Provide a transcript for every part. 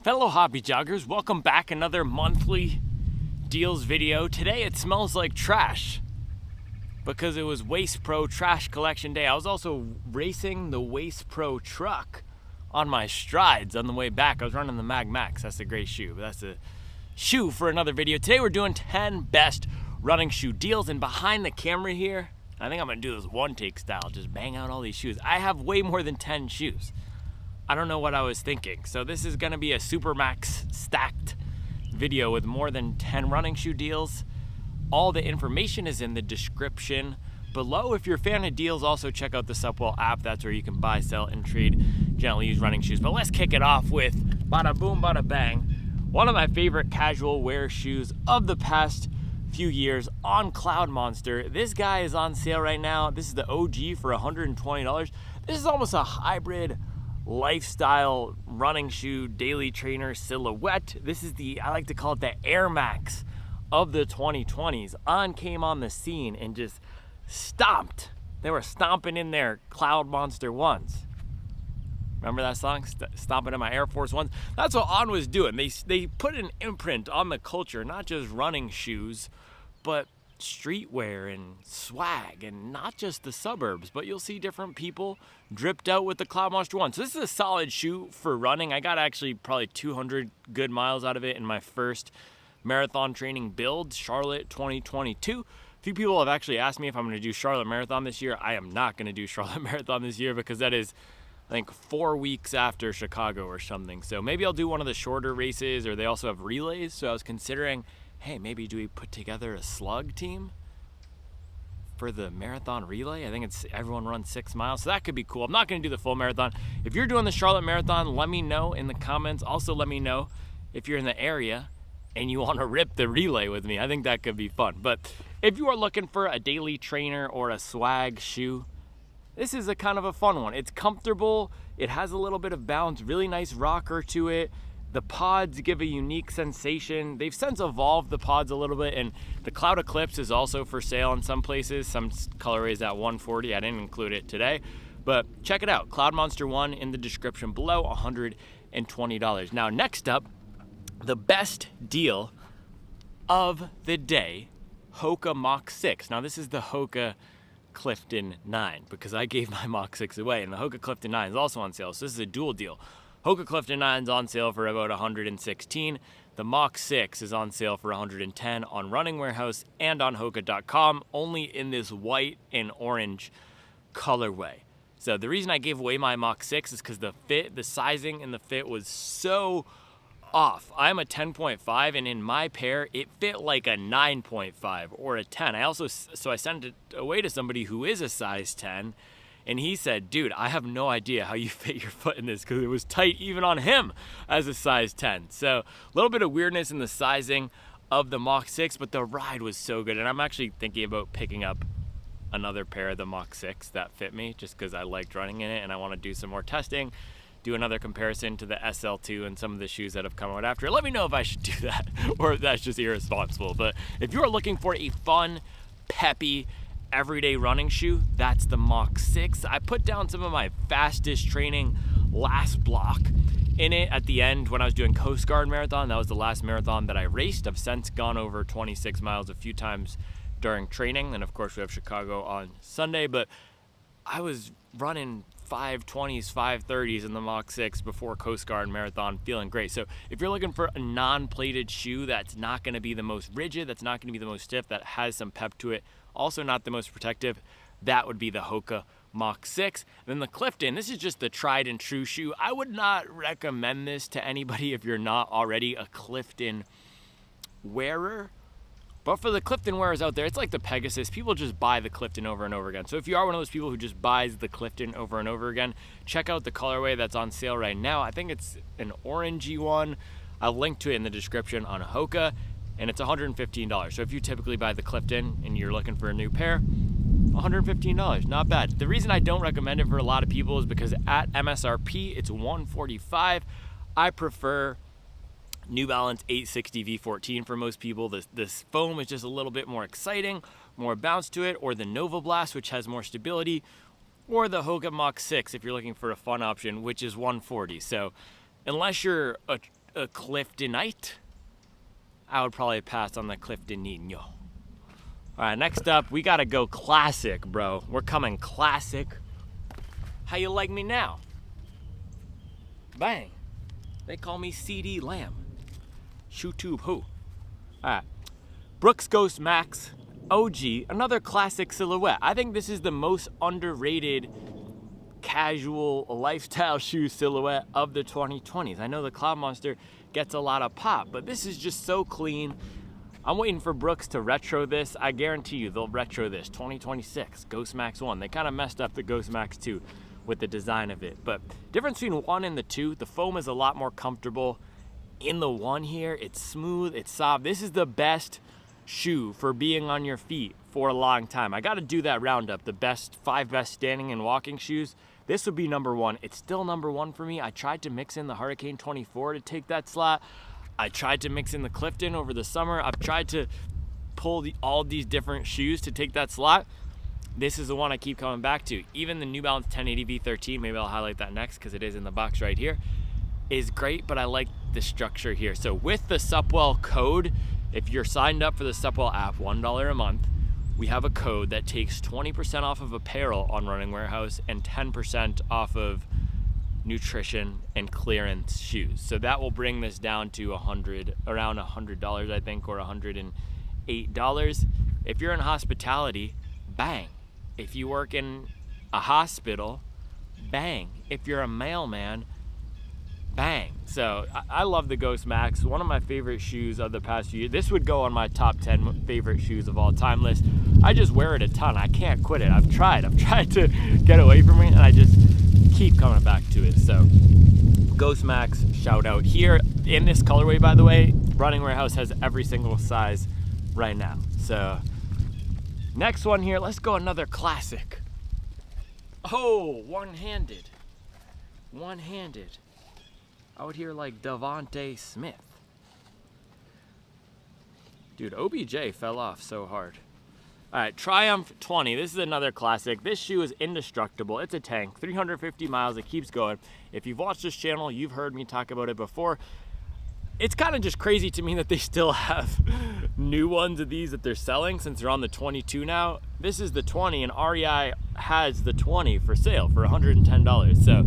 Fellow hobby joggers, welcome back. Another monthly deals video. Today it smells like trash because it was Waste Pro Trash Collection Day. I was also racing the Waste Pro truck on my strides on the way back. I was running the Mag Max. That's a great shoe, but that's a shoe for another video. Today we're doing 10 best running shoe deals, and behind the camera here, I think I'm gonna do this one take style, just bang out all these shoes. I have way more than 10 shoes. I don't know what I was thinking. So this is gonna be a Super Max stacked video with more than 10 running shoe deals. All the information is in the description below. If you're a fan of deals, also check out the Subwell app. That's where you can buy, sell, and trade gently used running shoes. But let's kick it off with bada boom, bada bang. One of my favorite casual wear shoes of the past few years on Cloud Monster. This guy is on sale right now. This is the OG for $120. This is almost a hybrid lifestyle running shoe, daily trainer silhouette. This is I like to call it the Air Max of the 2020s. On came on the scene and just stomped. They were stomping in their Cloud Monster ones. Remember that song? Stomping in my Air Force Ones? That's what On was doing. They put an imprint on the culture, not just running shoes, but streetwear and swag, and not just the suburbs, but you'll see different people dripped out with the Cloud Monster 1. So this is a solid shoe for running. I got actually probably 200 good miles out of it in my first marathon training build, Charlotte 2022. A few people have actually asked me if I'm going to do Charlotte Marathon this year. I am not going to do Charlotte Marathon this year because that is, I think, 4 weeks after Chicago or something. So maybe I'll do one of the shorter races, or they also have relays. So I was considering, hey, maybe do we put together a slug team for the marathon relay? I think it's everyone runs 6 miles, so that could be cool. I'm not going to do the full marathon. If you're doing the Charlotte Marathon, let me know in the comments. Also, let me know if you're in the area and you want to rip the relay with me. I think that could be fun. But if you are looking for a daily trainer or a swag shoe, this is a kind of a fun one. It's comfortable. It has a little bit of bounce, really nice rocker to it. The pods give a unique sensation. They've since evolved the pods a little bit, and the Cloud Eclipse is also for sale in some places. Some colorways at $140. I didn't include it today, but check it out. Cloud Monster 1 in the description below, $120. Now, next up, the best deal of the day, Hoka Mock 6. Now, this is the Hoka Clifton 9 because I gave my Mock 6 away, and the Hoka Clifton 9 is also on sale, so this is a dual deal. Hoka Clifton 9 is on sale for about $116. The Mock 6 is on sale for $110 on Running Warehouse and on Hoka.com, only in this white and orange colorway. So the reason I gave away my Mock 6 is because the fit, the sizing and the fit was so off. I'm a 10.5, and in my pair, it fit like a 9.5 or a 10. So I sent it away to somebody who is a size 10, and he said, dude, I have no idea how you fit your foot in this because it was tight even on him as a size 10. So a little bit of weirdness in the sizing of the Mach 6, but the ride was so good. And I'm actually thinking about picking up another pair of the Mach 6 that fit me just because I liked running in it and I want to do some more testing, do another comparison to the SL2 and some of the shoes that have come out after. Let me know if I should do that or if that's just irresponsible. But if you are looking for a fun, peppy, everyday running shoe, that's the Mach 6. I put down some of my fastest training last block in it at the end when I was doing Coast Guard Marathon. That was the last marathon that I raced. I've since gone over 26 miles a few times during training, and of course we have Chicago on Sunday, but I was running 5:20s, 5:30s in the Mach 6 before Coast Guard Marathon, feeling great. So if you're looking for a non-plated shoe that's not going to be the most rigid, that's not going to be the most stiff, that has some pep to it, also not the most protective, that would be the Hoka Mock 6. Then the Clifton, this is just the tried and true shoe. I would not recommend this to anybody if you're not already a Clifton wearer. But for the Clifton wearers out there, it's like the Pegasus. People just buy the Clifton over and over again. So if you are one of those people who just buys the Clifton over and over again, check out the colorway that's on sale right now. I think it's an orangey one. I'll link to it in the description on Hoka, and it's $115. So if you typically buy the Clifton and you're looking for a new pair, $115, not bad. The reason I don't recommend it for a lot of people is because at MSRP, it's $145. I prefer New Balance 860 V14 for most people. This foam is just a little bit more exciting, more bounce to it, or the Nova Blast, which has more stability, or the Hoka Mock 6 if you're looking for a fun option, which is $140. So unless you're a a Cliftonite, I would probably pass on the Clifton Nino. All right, next up, we gotta go classic, bro. We're coming classic. How you like me now? Bang. They call me CD Lamb. ShoeTube who? All right, Brooks Ghost Max OG, another classic silhouette. I think this is the most underrated casual lifestyle shoe silhouette of the 2020s. I know the Cloud Monster gets a lot of pop, but this is just so clean. I'm waiting for Brooks to retro this. I guarantee you they'll retro this. 2026, Ghost Max 1. They kind of messed up the Ghost Max 2 with the design of it. But difference between 1 and the 2, the foam is a lot more comfortable. In the 1 here, it's smooth, it's soft. This is the best shoe for being on your feet for a long time. I got to do that roundup, the 5 best standing and walking shoes. This would be number 1. It's still number 1 for me. I tried to mix in the Hurricane 24 to take that slot. I tried to mix in the Clifton over the summer. I've tried to pull all these different shoes to take that slot. This is the one I keep coming back to. Even the New Balance 1080 V13, maybe I'll highlight that next because it is in the box right here, is great, but I like the structure here. So with the Subwell code, if you're signed up for the Subwell app, $1 a month, we have a code that takes 20% off of apparel on Running Warehouse and 10% off of nutrition and clearance shoes. So that will bring this down to around $100, I think, or $108. If you're in hospitality, bang. If you work in a hospital, bang. If you're a mailman, bang. So I love the Ghost Max, one of my favorite shoes of the past few years. This would go on my top 10 favorite shoes of all time list. I just wear it a ton. I can't quit it. I've tried to get away from it, and I just keep coming back to it. So Ghost Max, shout out. Here in this colorway, by the way, Running Warehouse has every single size right now. So next one here, let's go another classic. Oh, one-handed. Out here like Devontae Smith. Dude, OBJ fell off so hard. All right, Triumph 20. This is another classic. This shoe is indestructible. It's a tank, 350 miles. It keeps going. If you've watched this channel, you've heard me talk about it before. It's kind of just crazy to me that they still have new ones of these that they're selling since they're on the 22 now. This is the 20, and REI has the 20 for sale for $110. So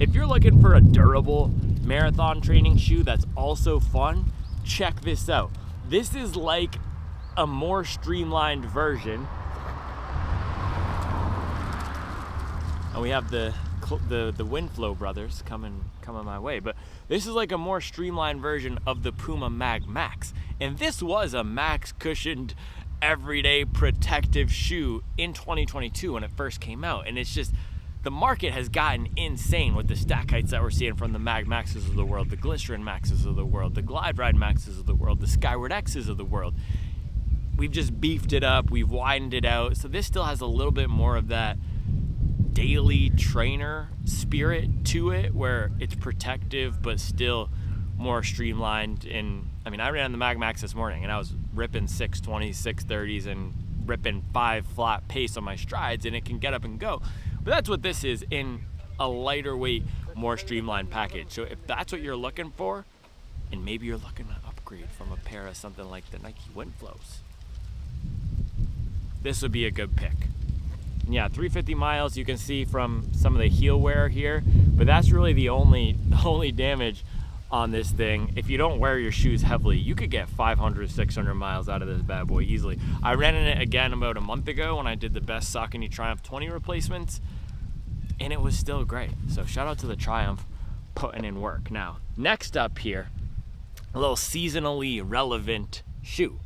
if you're looking for a durable marathon training shoe that's also fun, check this out. This is like a more streamlined version. And we have the Windflow brothers coming my way, but this is like a more streamlined version of the Puma Mag Max. And this was a max cushioned everyday protective shoe in 2022 when it first came out. And it's just, the market has gotten insane with the stack heights that we're seeing from the Mag Maxes of the world, the Glycerin Maxes of the world, the Glide Ride Maxes of the world, the Skyward X's of the world. We've just beefed it up, we've widened it out. So this still has a little bit more of that daily trainer spirit to it, where it's protective but still more streamlined. And I mean, I ran the Mag Max this morning and I was ripping 620s, 630s, and ripping 5 flat pace on my strides, and it can get up and go. But that's what this is in a lighter weight, more streamlined package. So if that's what you're looking for, and maybe you're looking to upgrade from a pair of something like the Nike Windflows, this would be a good pick. Yeah, 350 miles, you can see from some of the heel wear here, but that's really the only damage on this thing. If you don't wear your shoes heavily, you could get 500, 600 miles out of this bad boy easily. I ran in it again about a month ago when I did the best Saucony Triumph 20 replacements, and it was still great. So shout out to the Triumph putting in work. Now, next up here, a little seasonally relevant shoe.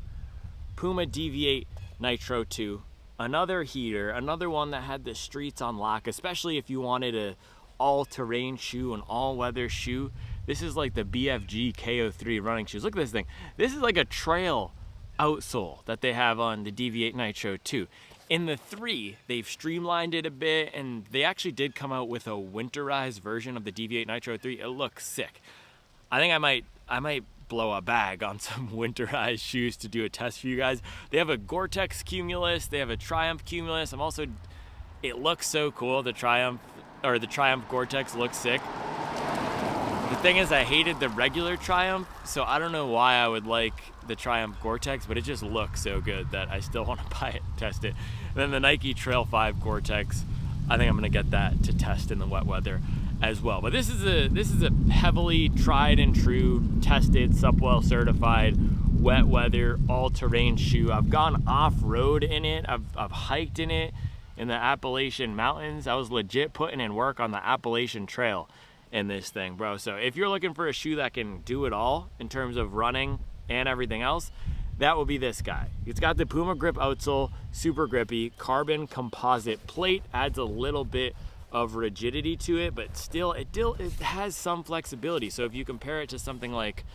Puma DV8 Nitro 2. Another heater, another one that had the streets on lock, especially if you wanted a all-terrain shoe, an all-weather shoe. This is like the BFG KO3 running shoes. Look at this thing. This is like a trail outsole that they have on the DV8 Nitro 2. In the 3, they've streamlined it a bit, and they actually did come out with a winterized version of the DV8 Nitro 3. It looks sick. I think I might blow a bag on some winterized shoes to do a test for you guys. They have a Gore-Tex Cumulus, they have a Triumph Cumulus. It looks so cool. The Triumph Gore-Tex looks sick. The thing is, I hated the regular Triumph, so I don't know why I would like the Triumph Gore-Tex, but it just looks so good that I still want to buy it and test it. And then the Nike Trail 5 Gore-Tex, I think I'm gonna get that to test in the wet weather as well. But this is a heavily tried and true, tested, Subwell certified, wet weather, all-terrain shoe. I've gone off-road in it. I've hiked in it in the Appalachian Mountains. I was legit putting in work on the Appalachian Trail in this thing, bro. So if you're looking for a shoe that can do it all in terms of running and everything else, that will be this guy. It's got the Puma grip outsole, super grippy, carbon composite plate, adds a little bit of rigidity to it, but still it has some flexibility. So if you compare it to something like,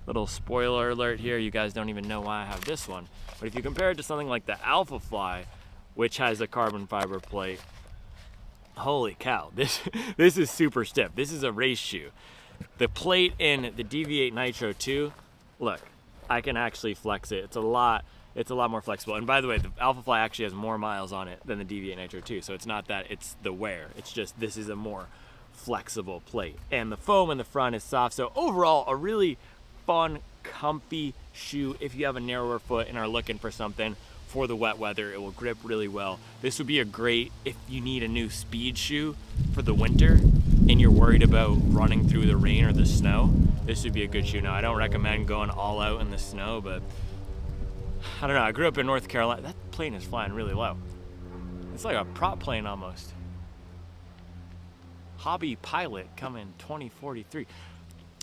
little spoiler alert here, you guys don't even know why I have this one, but if you compare it to something like the Alphafly, which has a carbon fiber plate, holy cow, this is super stiff. This is a race shoe. The plate in the DV8 Nitro 2, look, I can actually flex it. It's a lot more flexible. And by the way, the Alphafly actually has more miles on it than the DV8 Nitro 2, so it's not that it's the wear. It's just this is a more flexible plate. And the foam in the front is soft. So overall, a really fun, comfy shoe if you have a narrower foot and are looking for something for the wet weather. It will grip really well. This would be a great, if you need a new speed shoe for the winter and you're worried about running through the rain or the snow, this would be a good shoe. Now, I don't recommend going all out in the snow, but I don't know. I grew up in North Carolina. That plane is flying really low. It's like a prop plane almost. Hobby Pilot coming 2043.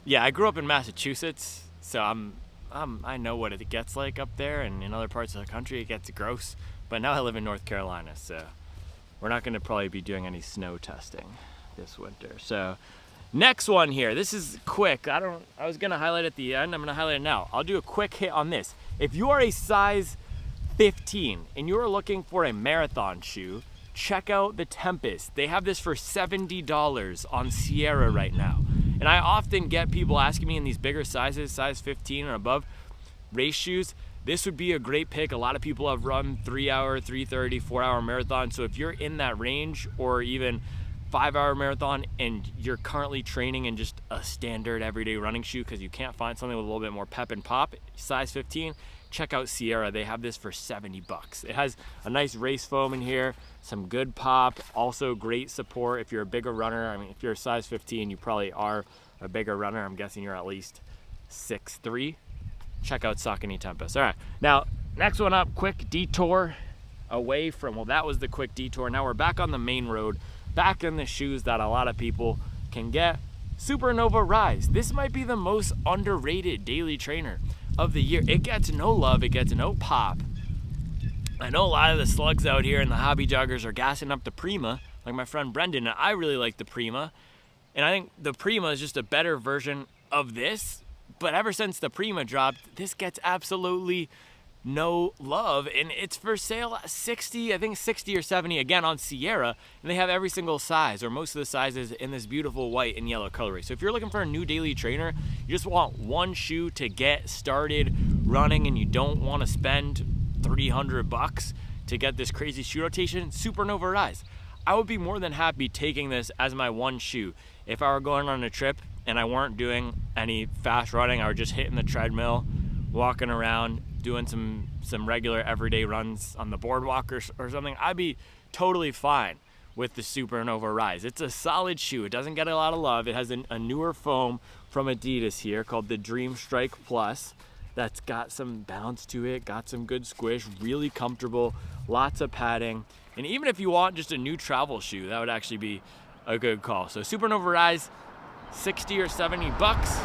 Yeah, I grew up in Massachusetts, so I know what it gets like up there, and in other parts of the country it gets gross. But now I live in North Carolina, so we're not going to probably be doing any snow testing this winter. So next one here, this is quick. I was going to highlight at the end. I'm going to highlight it now. I'll do a quick hit on this. If you are a size 15 and you're looking for a marathon shoe, check out the Tempest. They have this for $70 on Sierra right now. And I often get people asking me in these bigger sizes, size 15 or above, race shoes. This would be a great pick. A lot of people have run 3-hour, 3:30, 4-hour marathon. So if you're in that range, or even 5-hour marathon, and you're currently training in just a standard everyday running shoe because you can't find something with a little bit more pep and pop, size 15, check out Sierra. They have this for $70. It has a nice race foam in here, some good pop, also great support if you're a bigger runner. I mean, if you're a size 15, you probably are a bigger runner. I'm guessing you're at least 6'3". Check out Saucony Tempest. All right, now next one up, quick detour away from, well, that was the quick detour. Now we're back on the main road, back in the shoes that a lot of people can get. Supernova Rise. This might be the most underrated daily trainer of the year. It gets no love, it gets no pop. I know a lot of the slugs out here and the hobby joggers are gassing up the Prima, like my friend Brendan, and I really like the Prima. And I think the Prima is just a better version of this, but ever since the Prima dropped, this gets absolutely no love, and it's for sale at 60, I think 60 or 70 again on Sierra, and they have every single size or most of the sizes in this beautiful white and yellow colorway. So if you're looking for a new daily trainer, you just want one shoe to get started running and you don't want to spend $300 to get this crazy shoe rotation, Supernova Rise. I would be more than happy taking this as my one shoe. If I were going on a trip and I weren't doing any fast running, I were just hitting the treadmill, walking around, doing some regular everyday runs on the boardwalk or something, I'd be totally fine with the Supernova Rise. It's a solid shoe. It doesn't get a lot of love. It has a newer foam from Adidas here called the Dream Strike Plus that's got some bounce to it, got some good squish, really comfortable, lots of padding. And even if you want just a new travel shoe, that would actually be a good call. So Supernova Rise, 60 or 70 bucks.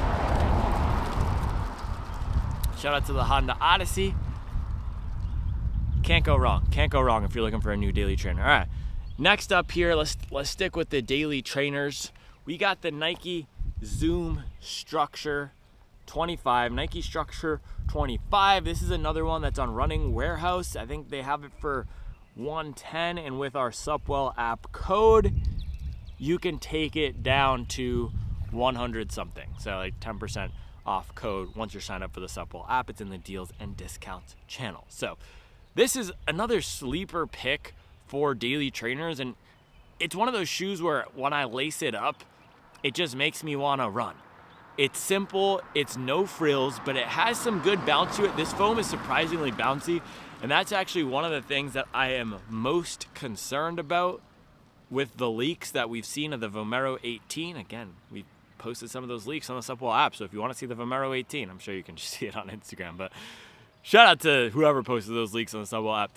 Shout out to the Honda Odyssey. Can't go wrong. Can't go wrong if you're looking for a new daily trainer. All right, next up here, let's stick with the daily trainers. We got the Nike Zoom Structure 25. Nike Structure 25. This is another one that's on Running Warehouse. I think they have it for $110, and with our Subwell app code, you can take it down to 100 something. So like 10% off code once you're signed up for the Subwell app. It's in the deals and discounts channel. So this is another sleeper pick for daily trainers, and it's one of those shoes where when I lace it up, it just makes me want to run. It's simple, it's no frills, but it has some good bounce to it. This foam is surprisingly bouncy, and that's actually one of the things that I am most concerned about with the leaks that we've seen of the Vomero 18. Again, we posted some of those leaks on the Subwell app, so if you want to see the Vomero 18, I'm sure you can just see it on Instagram, but shout out to whoever posted those leaks on the Subwell app.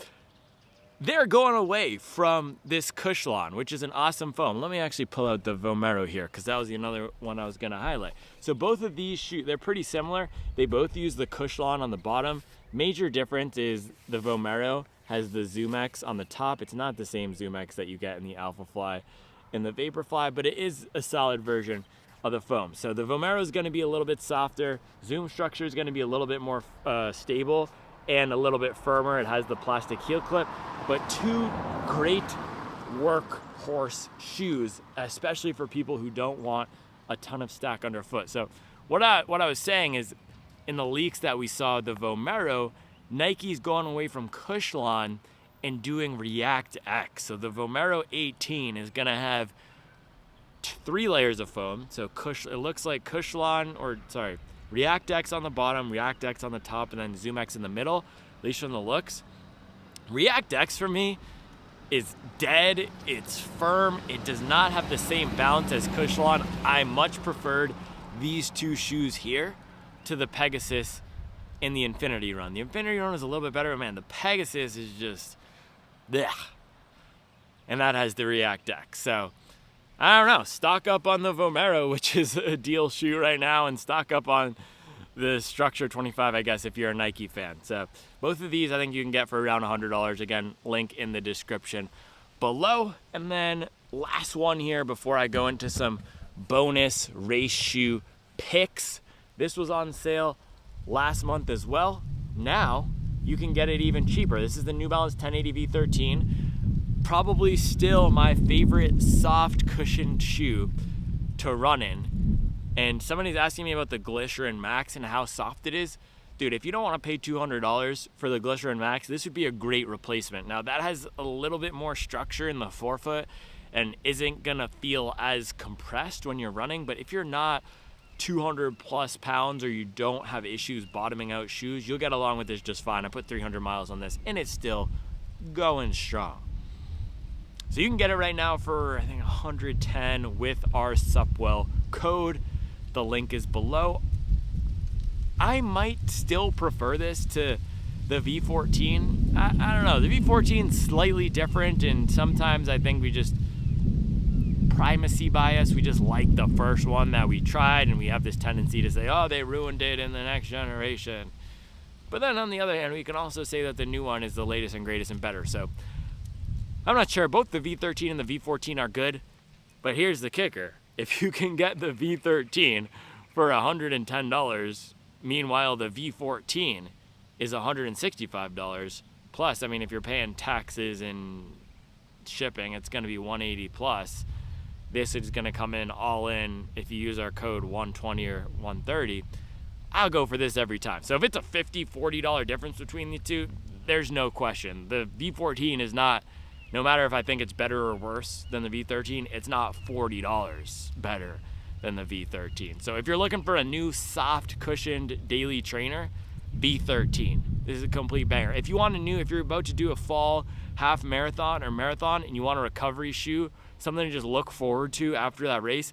They're going away from this Cushlon, which is an awesome foam. Let me actually pull out the Vomero here, because that was another one I was going to highlight. So both of these shoes, they're pretty similar. They both use the Cushlon on the bottom. Major difference is the Vomero has the ZoomX on the top. It's not the same ZoomX that you get in the Alphafly and the Vaporfly, but it is a solid version of the foam. So the Vomero is going to be a little bit softer. Zoom structure is going to be a little bit more stable and a little bit firmer. It has the plastic heel clip, but two great workhorse shoes, especially for people who don't want a ton of stack underfoot. So what I was saying is, in the leaks that we saw the Vomero, Nike's going away from Cushlon and doing React X. So the Vomero 18 is gonna have 3 layers of foam. So it looks like React X on the bottom, React X on the top, and then ZoomX in the middle, at least from the looks. React X for me is dead, it's firm, it does not have the same bounce as Cushlon. I much preferred these two shoes here to the Pegasus in the Infinity Run. The Infinity Run is a little bit better, but man, the Pegasus is just, blech. And that has the React X. So, I don't know, stock up on the Vomero, which is a deal shoe right now, and stock up on the Structure 25, I guess, if you're a Nike fan. So both of these I think you can get for around $100. Again, link in the description below. And then last one here before I go into some bonus race shoe picks. This was on sale last month as well. Now you can get it even cheaper. This is the New Balance 1080 V13. Probably still my favorite soft cushioned shoe to run in. And somebody's asking me about the Glycerin Max and how soft it is. Dude, if you don't want to pay $200 for the Glycerin Max, this would be a great replacement. Now that has a little bit more structure in the forefoot and isn't gonna feel as compressed when you're running, but if you're not 200 plus pounds or you don't have issues bottoming out shoes, you'll get along with this just fine. I put 300 miles on this and it's still going strong. So you can get it right now for I think 110 with our Subwell code. The link is below. I might still prefer this to the V14. I don't know, the V14 is slightly different, and sometimes I think we just primacy bias. We just like the first one that we tried, and we have this tendency to say, oh, they ruined it in the next generation. But then on the other hand, we can also say that the new one is the latest and greatest and better. So I'm not sure. Both the V13 and the V14 are good, but here's the kicker. If you can get the V13 for $110, meanwhile the V14 is $165 plus. I mean, if you're paying taxes and shipping, it's going to be $180 plus. This is going to come in all in if you use our code 120 or 130. I'll go for this every time. So if it's a $50, $40 difference between the two, there's no question. The V14 is not, no matter if I think it's better or worse than the V13, it's not $40 better than the V13. So if you're looking for a new soft cushioned daily trainer, V13. This is a complete banger. If you want a new, if you're about to do a fall half marathon or marathon and you want a recovery shoe, something to just look forward to after that race,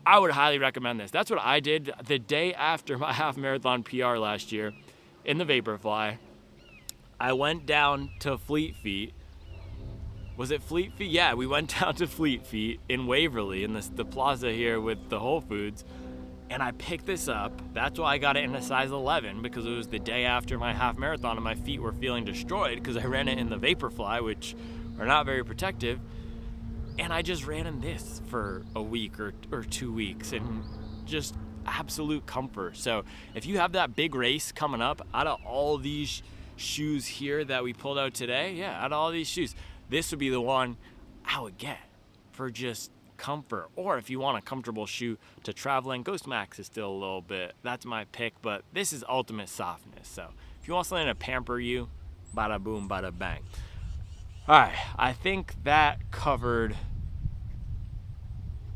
I would highly recommend this. That's what I did the day after my half marathon PR last year in the Vaporfly. I went down to Fleet Feet. Was it Fleet Feet? Yeah, we went down to Fleet Feet in Waverly in the plaza here with the Whole Foods, and I picked this up. That's why I got it in a size 11, because it was the day after my half marathon and my feet were feeling destroyed because I ran it in the Vaporfly, which are not very protective. And I just ran in this for a week or 2 weeks and just absolute comfort. So if you have that big race coming up, out of all these shoes here that we pulled out today, yeah, out of all these shoes, this would be the one I would get for just comfort. Or if you want a comfortable shoe to travel in, Ghost Max is still a little bit, that's my pick, but this is ultimate softness. So if you want something to pamper you, bada boom, bada bang. All right, I think that covered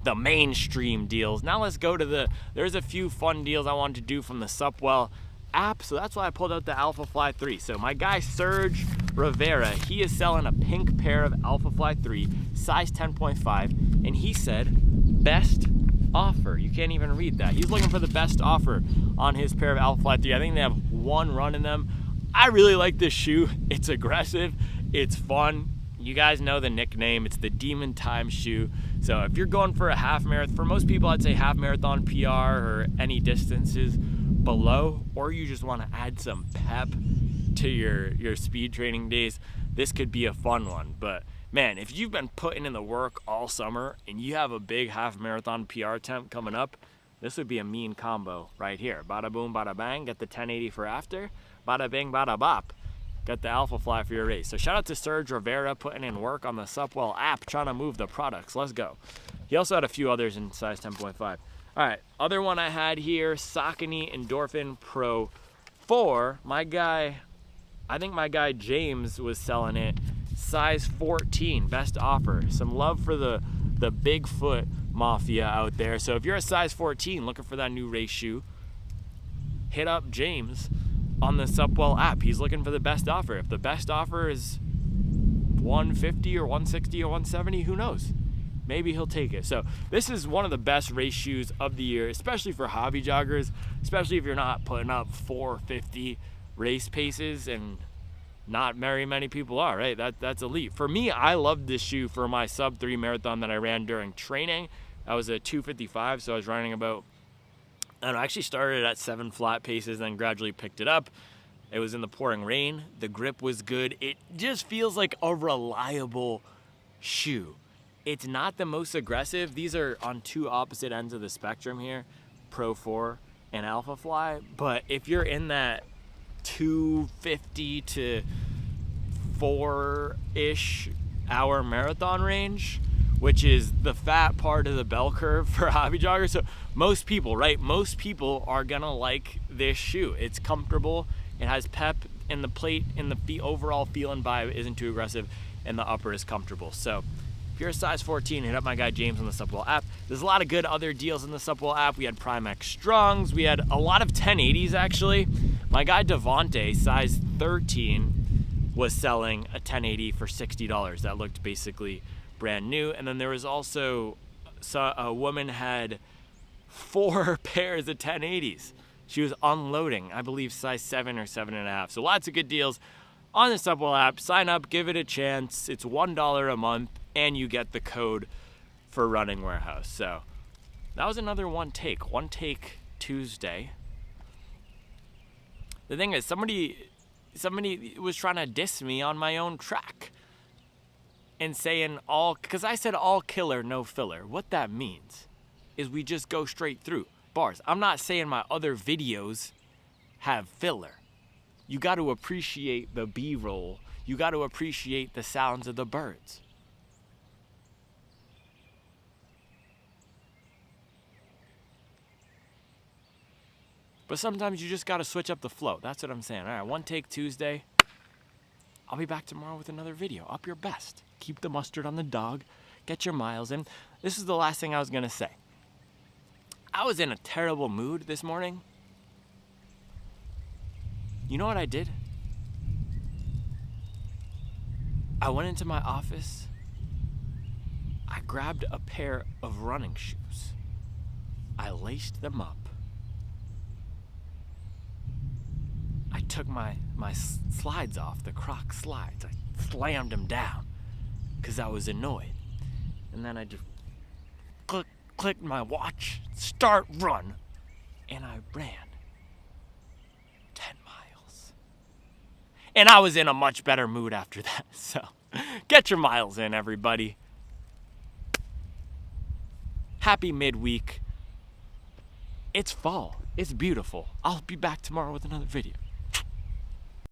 the mainstream deals. Now let's go to there's a few fun deals I wanted to do from the Subwell app, so that's why I pulled out the Alphafly 3. So my guy Serge Rivera, he is selling a pink pair of Alphafly 3, size 10.5, and he said best offer. You can't even read that. He's looking for the best offer on his pair of Alphafly 3. I think they have one run in them. I really like this shoe. It's aggressive, it's fun. You guys know the nickname, it's the Demon Time shoe. So if you're going for a half marathon, for most people I'd say half marathon PR or any distances below, or you just want to add some pep to your speed training days, this could be a fun one. But man, if you've been putting in the work all summer and you have a big half marathon PR attempt coming up, this would be a mean combo right here. Bada boom, bada bang, get the 1080 for after. Bada bing, bada bop, got the Alphafly for your race. So shout out to Serge Rivera putting in work on the Subwell app, trying to move the products. Let's go. He also had a few others in size 10.5. All right, other one I had here, Saucony Endorphin Pro 4. My guy, I think my guy James was selling it, size 14, best offer. Some love for the Bigfoot Mafia out there. So if you're a size 14 looking for that new race shoe, hit up James on the Subwell app. He's looking for the best offer. If the best offer is 150 or 160 or 170, who knows? Maybe he'll take it. So this is one of the best race shoes of the year, especially for hobby joggers, especially if you're not putting up 450 race paces, and not very many people are, right? That's elite. For me, I loved this shoe for my sub 3 marathon that I ran during training. I was at 255, so I was running about, I don't know, I actually started at 7 flat paces, then gradually picked it up. It was in the pouring rain. The grip was good. It just feels like a reliable shoe. It's not the most aggressive. These are on two opposite ends of the spectrum here, Pro 4 and Alphafly. But if you're in that 250 to 4-ish hour marathon range, which is the fat part of the bell curve for hobby joggers. So most people, right? Most people are gonna like this shoe. It's comfortable, it has pep, and the plate and the overall feel and vibe isn't too aggressive, and the upper is comfortable. So if you're a size 14, hit up my guy James on the Subwell app. There's a lot of good other deals in the Subwell app. We had Primex Strongs, we had a lot of 1080s actually. My guy Devonte, size 13, was selling a 1080 for $60. That looked basically brand new. And then there was also a woman had 4 pairs of 1080s. She was unloading, I believe size 7 or 7.5. So lots of good deals on the Subwell app. Sign up, give it a chance. It's $1 a month, and you get the code for Running Warehouse. So that was another one take Tuesday. The thing is, somebody was trying to diss me on my own track and saying because I said all killer, no filler. What that means is we just go straight through bars. I'm not saying my other videos have filler. You got to appreciate the B-roll. You got to appreciate the sounds of the birds. But sometimes you just got to switch up the flow. That's what I'm saying. All right, one take Tuesday. I'll be back tomorrow with another video. Up your best. Keep the mustard on the dog. Get your miles in. This is the last thing I was going to say. I was in a terrible mood this morning. You know what I did? I went into my office. I grabbed a pair of running shoes. I laced them up. I took my slides off, the Croc slides. I slammed them down because I was annoyed. And then I just clicked my watch, start run, and I ran 10 miles. And I was in a much better mood after that. So get your miles in, everybody. Happy midweek. It's fall. It's beautiful. I'll be back tomorrow with another video.